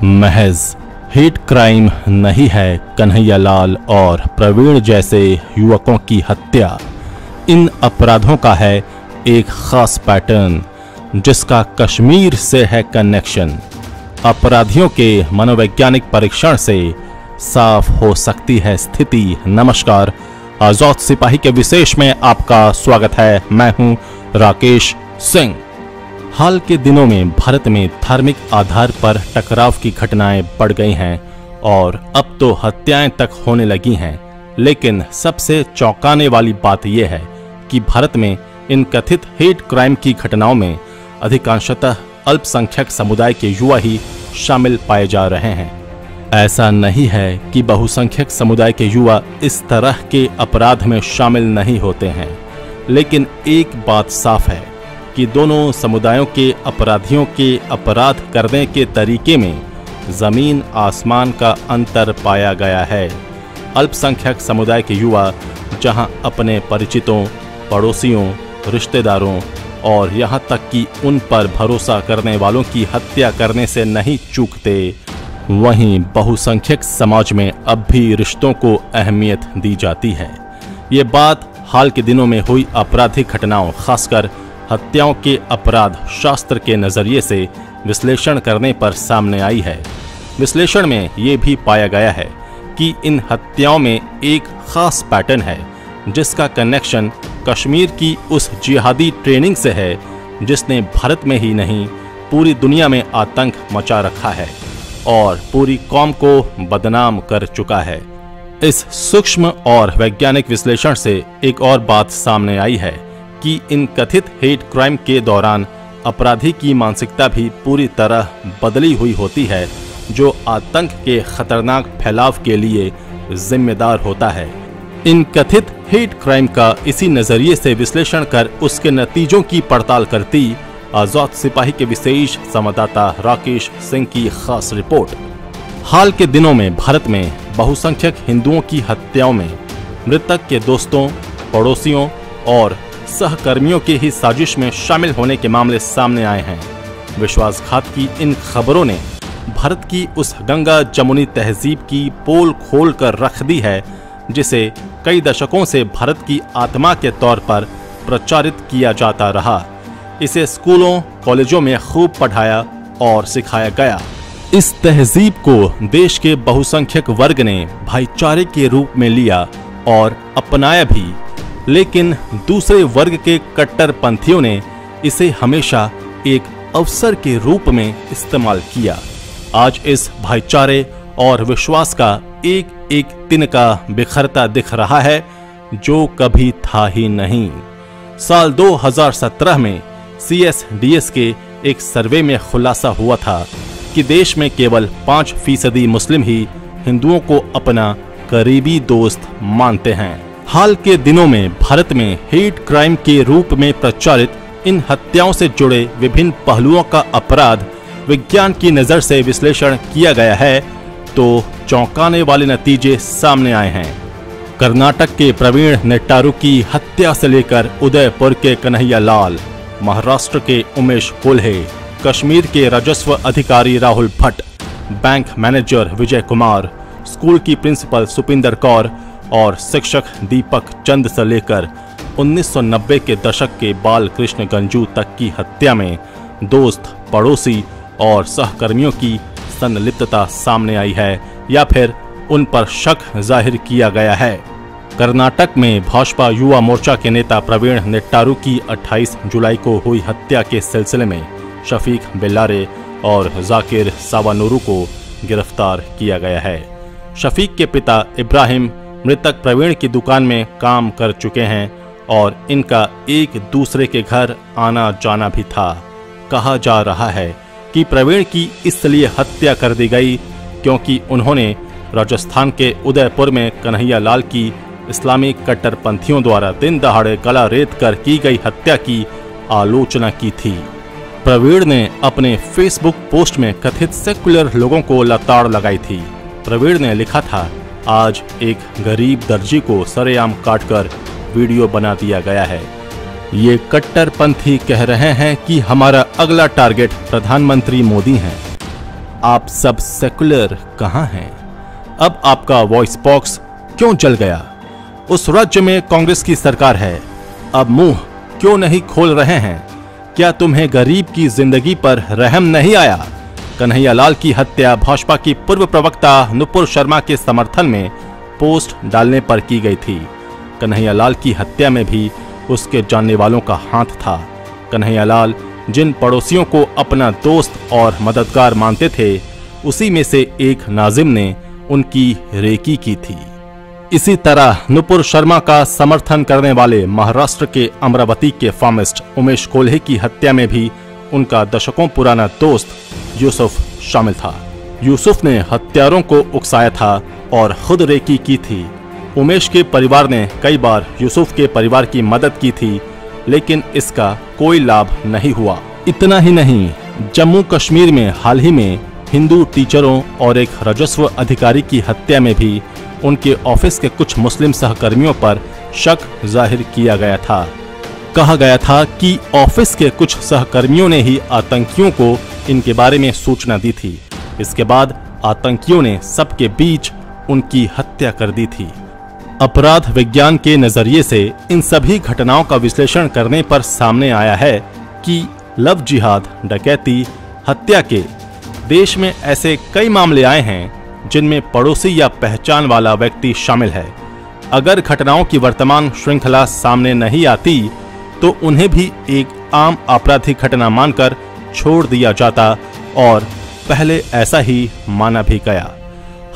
महज hate crime नहीं है कन्हैया लाल और प्रवीण जैसे युवकों की हत्या। इन अपराधों का है एक खास पैटर्न जिसका कश्मीर से है कनेक्शन। अपराधियों के मनोवैज्ञानिक परीक्षण से साफ हो सकती है स्थिति। नमस्कार, आजाद सिपाही के विशेष में आपका स्वागत है। मैं हूं राकेश सिंह। हाल के दिनों में भारत में धार्मिक आधार पर टकराव की घटनाएं बढ़ गई हैं और अब तो हत्याएं तक होने लगी हैं। लेकिन सबसे चौंकाने वाली बात यह है कि भारत में इन कथित हेट क्राइम की घटनाओं में अधिकांशतः अल्पसंख्यक समुदाय के युवा ही शामिल पाए जा रहे हैं। ऐसा नहीं है कि बहुसंख्यक समुदाय के युवा इस तरह के अपराध में शामिल नहीं होते हैं, लेकिन एक बात साफ है कि दोनों समुदायों के अपराधियों के अपराध करने के तरीके में जमीन आसमान का अंतर पाया गया है। अल्पसंख्यक समुदाय के युवा जहां अपने परिचितों, पड़ोसियों, रिश्तेदारों और यहां तक कि उन पर भरोसा करने वालों की हत्या करने से नहीं चूकते, वहीं बहुसंख्यक समाज में अब भी रिश्तों को अहमियत दी जाती है। ये बात हाल के दिनों में हुई आपराधिक घटनाओं, खासकर हत्याओं के अपराध शास्त्र के नजरिए से विश्लेषण करने पर सामने आई है। विश्लेषण में ये भी पाया गया है कि इन हत्याओं में एक खास पैटर्न है जिसका कनेक्शन कश्मीर की उस जिहादी ट्रेनिंग से है जिसने भारत में ही नहीं पूरी दुनिया में आतंक मचा रखा है और पूरी कौम को बदनाम कर चुका है। इस सूक्ष्म और वैज्ञानिक विश्लेषण से एक और बात सामने आई है कि इन कथित हेट क्राइम के दौरान अपराधी की मानसिकता भी पूरी तरह बदली हुई होती है, जो आतंक के खतरनाक फैलाव के लिए जिम्मेदार होता है। इन कथित हेट क्राइम का इसी नजरिए से विश्लेषण कर उसके नतीजों की पड़ताल करती आजाद सिपाही के विशेष संवाददाता राकेश सिंह की खास रिपोर्ट। हाल के दिनों में भारत में बहुसंख्यक हिंदुओं की हत्याओं में मृतक के दोस्तों, पड़ोसियों और सहकर्मियों की ही साजिश में शामिल होने के मामले सामने आए हैं। विश्वासघात की इन खबरों ने भारत की उस गंगा जमुनी तहजीब की पोल खोल कर रख दी है जिसे कई दशकों से भारत की आत्मा के तौर पर प्रचारित किया जाता रहा। इसे स्कूलों, कॉलेजों में खूब पढ़ाया और सिखाया गया। इस तहजीब को देश के बहुसंख्यक वर्ग ने भाईचारे के रूप में लिया और अपनाया भी, लेकिन दूसरे वर्ग के कट्टरपंथियों ने इसे हमेशा एक अवसर के रूप में इस्तेमाल किया। आज इस भाईचारे और विश्वास का एक एक तिनका बिखरता दिख रहा है जो कभी था ही नहीं। साल 2017 में CSDS के एक सर्वे में खुलासा हुआ था कि देश में केवल 5% मुस्लिम ही हिंदुओं को अपना करीबी दोस्त मानते हैं। हाल के दिनों में भारत में हेट क्राइम के रूप में प्रचारित इन हत्याओं से जुड़े विभिन्न पहलुओं का अपराध विज्ञान की नजर से विश्लेषण किया गया है तो चौंकाने वाले नतीजे सामने आए हैं। कर्नाटक के प्रवीण नेट्टारू की हत्या से लेकर उदयपुर के कन्हैया लाल, महाराष्ट्र के उमेश कोल्हे, कश्मीर के राजस्व अधिकारी Rahul Bhatt, bank manager Vijay Kumar, school की प्रिंसिपल सुपिंदर कौर और शिक्षक दीपक चंद से लेकर 1990 के दशक के बाल कृष्ण गंजू तक की हत्या में दोस्त, पड़ोसी और सहकर्मियों की संलिप्तता सामने आई है या फिर उन पर शक जाहिर किया गया है। कर्नाटक में भाजपा युवा मोर्चा के नेता प्रवीण नेट्टारू की 28 जुलाई को हुई हत्या के सिलसिले में शफीक बेल्लारे और जाकिर सावानूरू को गिरफ्तार किया गया है। शफीक के पिता इब्राहिम मृतक प्रवीण की दुकान में काम कर चुके हैं और इनका एक दूसरे के घर आना जाना भी था। कहा जा रहा है कि प्रवीण की इसलिए हत्या कर दी गई क्योंकि उन्होंने राजस्थान के उदयपुर में कन्हैया लाल की इस्लामी कट्टरपंथियों द्वारा दिन दहाड़े गला रेत कर की गई हत्या की आलोचना की थी। प्रवीण ने अपने फेसबुक पोस्ट में कथित सेक्युलर लोगों को लताड़ लगाई थी। प्रवीण ने लिखा था, आज एक गरीब दर्जी को सरेआम काटकर वीडियो बना दिया गया है। ये कट्टरपंथी कह रहे हैं कि हमारा अगला टारगेट प्रधानमंत्री मोदी हैं। आप सब सेकुलर कहाँ हैं? अब आपका वॉइस बॉक्स क्यों जल गया? उस राज्य में कांग्रेस की सरकार है, अब मुंह क्यों नहीं खोल रहे हैं? क्या तुम्हें गरीब की जिंदगी पर रहम नहीं आया? कन्हैयालाल की हत्या भाजपा की पूर्व प्रवक्ता नुपुर शर्मा के समर्थन में पोस्ट डालने पर की गई थी। कन्हैयालाल की हत्या में भी उसके जानने वालों का हाथ था। कन्हैयालाल जिन पड़ोसियों को अपना दोस्त और मददगार मानते थे, उसी में से एक नाजिम ने उनकी रेकी की थी। इसी तरह नुपुर शर्मा का समर्थन करने वाले महाराष्ट्र के अमरावती के फार्मिस्ट उमेश कोल्हे की हत्या में भी उनका दशकों पुराना दोस्त यूसुफ शामिल था। यूसुफ ने हत्यारों को उकसाया था और खुद रेकी की थी। उमेश के परिवार ने कई बार यूसुफ के परिवार की मदद की थी, लेकिन इसका कोई लाभ नहीं हुआ। इतना ही नहीं, जम्मू कश्मीर में हाल ही में हिंदू टीचरों और एक राजस्व अधिकारी की हत्या में भी उनके ऑफिस के कुछ मुस्लिम सहकर्मियों पर शक जाहिर किया गया था। कहा गया था कि ऑफिस के कुछ सहकर्मियों ने ही आतंकियों को इनके बारे में सूचना दी थी। इसके बाद आतंकियों ने सबके बीच उनकी हत्या कर दी थी। अपराध विज्ञान के नजरिए से इन सभी घटनाओं का विश्लेषण करने पर सामने आया है कि लव जिहाद, डकैती, हत्या के देश में ऐसे कई मामले आए हैं जिनमें पड़ोसी या पहचान वाला व्यक्ति शामिल है। अगर घटनाओं की वर्तमान श्रृंखला सामने नहीं आती तो उन्हें भी एक आम आपराधिक घटना मानकर छोड़ दिया जाता और पहले ऐसा ही माना भी गया।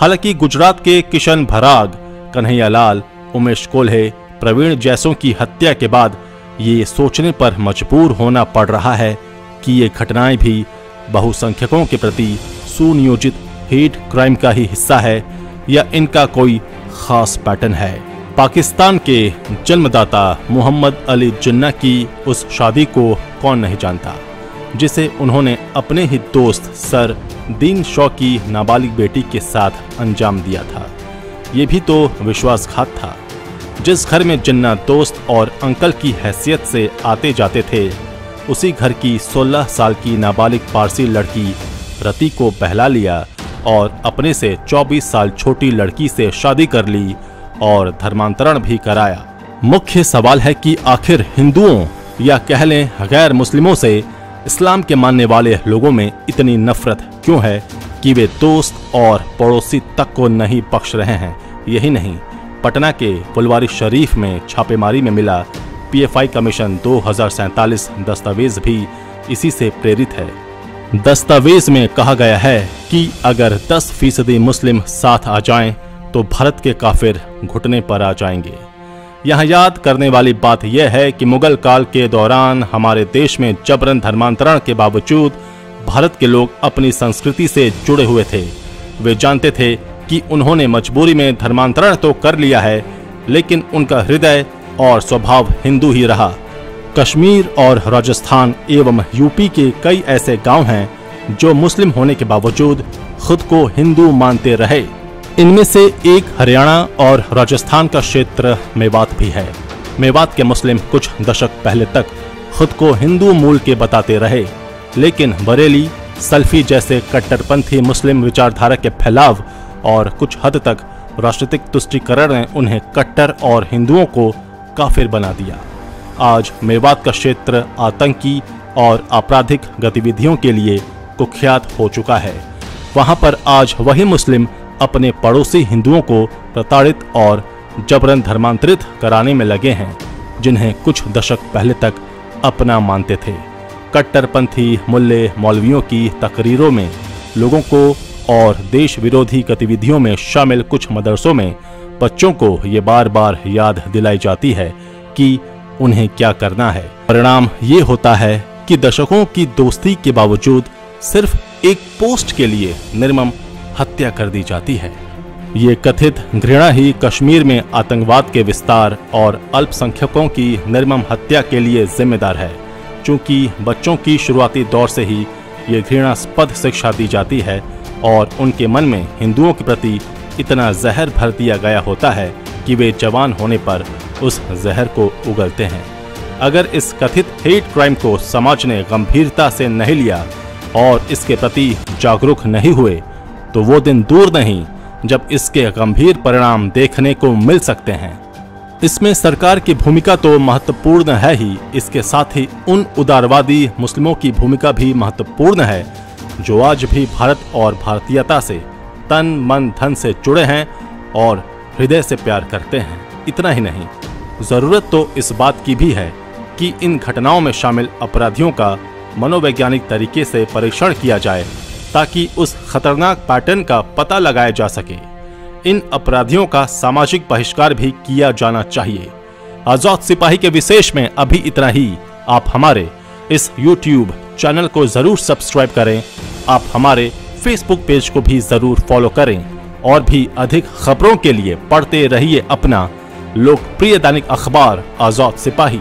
हालांकि गुजरात के किशन भराग, कन्हैयालाल, उमेश कोल्हे, प्रवीण जैसों की हत्या के बाद ये सोचने पर मजबूर होना पड़ रहा है कि ये घटनाएं भी बहुसंख्यकों के प्रति सुनियोजित हेट क्राइम का ही हिस्सा है या इनका कोई खास पैटर्न है। पाकिस्तान के जन्मदाता मोहम्मद अली जिन्ना की उस शादी को कौन नहीं जानता, जिसे उन्होंने अपने ही दोस्त सर दीन शॉ की नाबालिग बेटी के साथ अंजाम दिया था। ये भी तो विश्वासघात था। जिस घर में जिन्ना दोस्त और अंकल की हैसियत से आते जाते थे, उसी घर की 16 साल की नाबालिग पारसी लड़की रति को बहला लिया और अपने से 24 साल छोटी लड़की से शादी कर ली और धर्मांतरण भी कराया। मुख्य सवाल है कि आखिर हिंदुओं या कह लें गैर मुस्लिमों से इस्लाम के मानने वाले लोगों में इतनी नफरत क्यों है कि वे दोस्त और पड़ोसी तक को नहीं बख्श रहे हैं। यही नहीं, पटना के फुलवारी शरीफ में छापेमारी में मिला PFI कमीशन 2047 दस्तावेज भी इसी से प्रेरित है। दस्तावेज में कहा गया है कि अगर 10% मुस्लिम साथ आ जाएं तो भारत के काफिर घुटने पर आ जाएंगे। यहाँ याद करने वाली बात यह है कि मुगल काल के दौरान हमारे देश में जबरन धर्मांतरण के बावजूद भारत के लोग अपनी संस्कृति से जुड़े हुए थे। वे जानते थे कि उन्होंने मजबूरी में धर्मांतरण तो कर लिया है, लेकिन उनका हृदय और स्वभाव हिंदू ही रहा। कश्मीर और राजस्थान एवं यूपी के कई ऐसे गांव हैं जो मुस्लिम होने के बावजूद खुद को हिंदू मानते रहे। इनमें से एक हरियाणा और राजस्थान का क्षेत्र मेवात भी है। मेवात के मुस्लिम कुछ दशक पहले तक खुद को हिंदू मूल के बताते रहे, लेकिन बरेली, सल्फी जैसे कट्टरपंथी मुस्लिम विचारधारा के फैलाव और कुछ हद तक राष्ट्रीय तुष्टीकरण ने उन्हें कट्टर और हिंदुओं को काफिर बना दिया। आज मेवात का क्षेत्र आतंकी और आपराधिक गतिविधियों के लिए कुख्यात हो चुका है। वहां पर आज वही मुस्लिम अपने पड़ोसी हिंदुओं को प्रताड़ित और जबरन धर्मांतरित कराने में लगे हैं, जिन्हें कुछ दशक पहले तक अपना मानते थे। कट्टरपंथी मुल्ले मौलवियों की तकरीरों में लोगों को और देश विरोधी गतिविधियों में शामिल कुछ मदरसों में बच्चों को ये बार बार याद दिलाई जाती है कि उन्हें क्या करना है। परिणाम ये होता है कि दशकों की दोस्ती के बावजूद सिर्फ एक पोस्ट के लिए निर्मम हत्या कर दी जाती है। ये कथित घृणा ही कश्मीर में आतंकवाद के विस्तार और अल्पसंख्यकों की निर्मम हत्या के लिए जिम्मेदार है। चूंकि बच्चों की शुरुआती दौर से ही ये घृणास्पद शिक्षा दी जाती है और उनके मन में हिंदुओं के प्रति इतना जहर भर दिया गया होता है कि वे जवान होने पर उस जहर को उगलते हैं। अगर इस कथित हेट क्राइम को समाज ने गंभीरता से नहीं लिया और इसके प्रति जागरूक नहीं हुए तो वो दिन दूर नहीं जब इसके गंभीर परिणाम देखने को मिल सकते हैं। इसमें सरकार की भूमिका तो महत्वपूर्ण है ही, इसके साथ ही उन उदारवादी मुस्लिमों की भूमिका भी महत्वपूर्ण है जो आज भी भारत और भारतीयता से तन मन धन से जुड़े हैं और हृदय से प्यार करते हैं। इतना ही नहीं, जरूरत तो इस बात की भी है कि इन घटनाओं में शामिल अपराधियों का मनोवैज्ञानिक तरीके से परीक्षण किया जाए ताकि उस खतरनाक पैटर्न का पता लगाया जा सके। इन अपराधियों का सामाजिक बहिष्कार भी किया जाना चाहिए। आजाद सिपाही के विशेष में अभी इतना ही। आप हमारे इस YouTube चैनल को जरूर सब्सक्राइब करें। आप हमारे Facebook पेज को भी जरूर फॉलो करें और भी अधिक खबरों के लिए पढ़ते रहिए अपना लोकप्रिय दैनिक अखबार आजाद सिपाही।